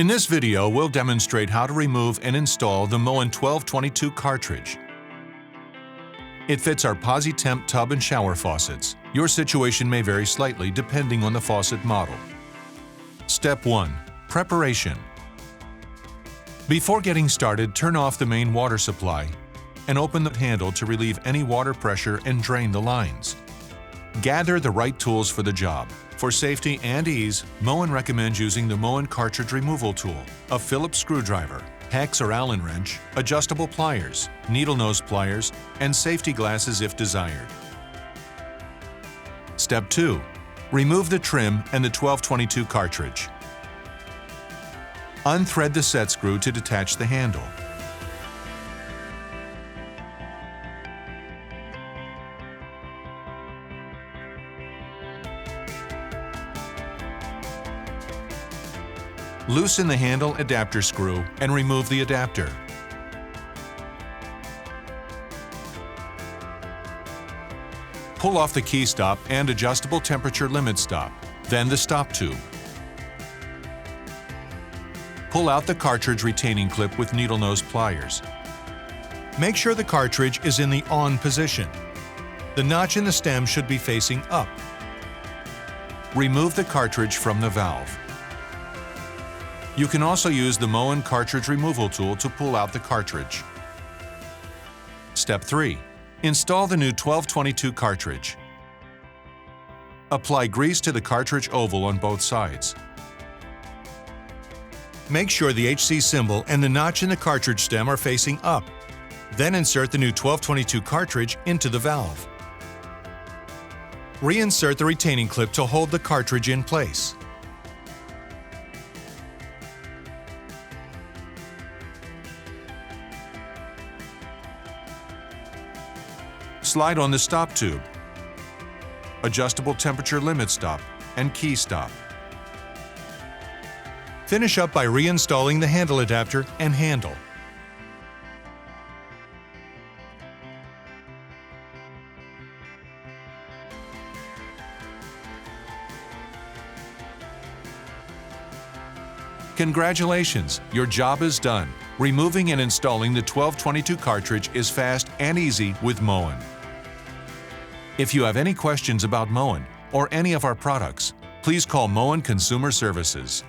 In this video, we'll demonstrate how to remove and install the Moen 1222 cartridge. It fits our PosiTemp tub and shower faucets. Your situation may vary slightly depending on the faucet model. Step 1. Preparation. Before getting started, turn off the main water supply and open the handle to relieve any water pressure and drain the lines. Gather the right tools for the job. For safety and ease, Moen recommends using the Moen cartridge removal tool, a Phillips screwdriver, hex or Allen wrench, adjustable pliers, needle nose pliers, and safety glasses if desired. Step 2. Remove the trim and the 1222 cartridge. Unthread the set screw to detach the handle. Loosen the handle adapter screw and remove the adapter. Pull off the key stop and adjustable temperature limit stop, then the stop tube. Pull out the cartridge retaining clip with needle nose pliers. Make sure the cartridge is in the on position. The notch in the stem should be facing up. Remove the cartridge from the valve. You can also use the Moen cartridge removal tool to pull out the cartridge. Step 3. Install the new 1222 cartridge. Apply grease to the cartridge oval on both sides. Make sure the HC symbol and the notch in the cartridge stem are facing up. Then insert the new 1222 cartridge into the valve. Reinsert the retaining clip to hold the cartridge in place. Slide on the stop tube, adjustable temperature limit stop, and key stop. Finish up by reinstalling the handle adapter and handle. Congratulations! Your job is done. Removing and installing the 1222 cartridge is fast and easy with Moen. If you have any questions about Moen or any of our products, please call Moen Consumer Services.